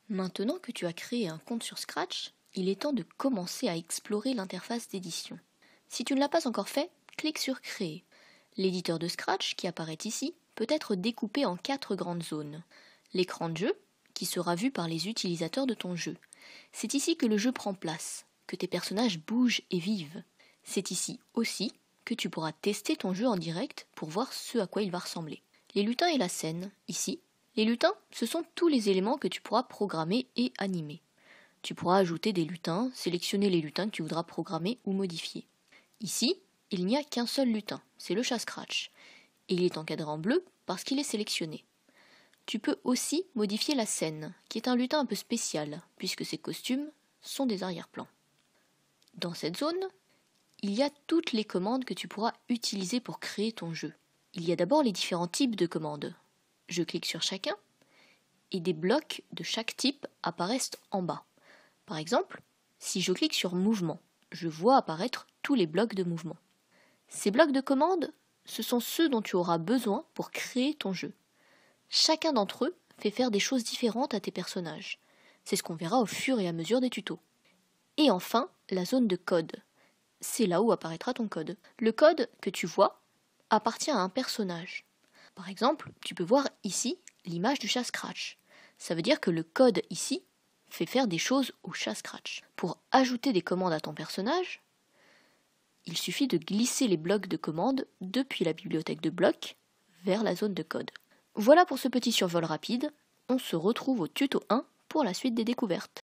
Maintenant que tu as créé un compte sur Scratch, il est temps de commencer à explorer l'interface d'édition. Si tu ne l'as pas encore fait, clique sur Créer. L'éditeur de Scratch, qui apparaît ici, peut être découpé en 4 grandes zones. L'écran de jeu, qui sera vu par les utilisateurs de ton jeu. C'est ici que le jeu prend place, que tes personnages bougent et vivent. C'est ici aussi que tu pourras tester ton jeu en direct pour voir ce à quoi il va ressembler. Les lutins et la scène, ici. Les lutins, ce sont tous les éléments que tu pourras programmer et animer. Tu pourras ajouter des lutins, sélectionner les lutins que tu voudras programmer ou modifier. Ici, il n'y a qu'un seul lutin, c'est le chat Scratch. Et il est encadré en bleu parce qu'il est sélectionné. Tu peux aussi modifier la scène, qui est un lutin un peu spécial, puisque ses costumes sont des arrière-plans. Dans cette zone, il y a toutes les commandes que tu pourras utiliser pour créer ton jeu. Il y a d'abord les différents types de commandes. Je clique sur chacun, et des blocs de chaque type apparaissent en bas. Par exemple, si je clique sur Mouvement, je vois apparaître tous les blocs de mouvement. Ces blocs de commandes, ce sont ceux dont tu auras besoin pour créer ton jeu. Chacun d'entre eux fait faire des choses différentes à tes personnages. C'est ce qu'on verra au fur et à mesure des tutos. Et enfin, la zone de code. C'est là où apparaîtra ton code. Le code que tu vois appartient à un personnage. Par exemple, tu peux voir ici l'image du chat Scratch. Ça veut dire que le code ici fait faire des choses au chat Scratch. Pour ajouter des commandes à ton personnage, il suffit de glisser les blocs de commandes depuis la bibliothèque de blocs vers la zone de code. Voilà pour ce petit survol rapide. On se retrouve au tuto 1 pour la suite des découvertes.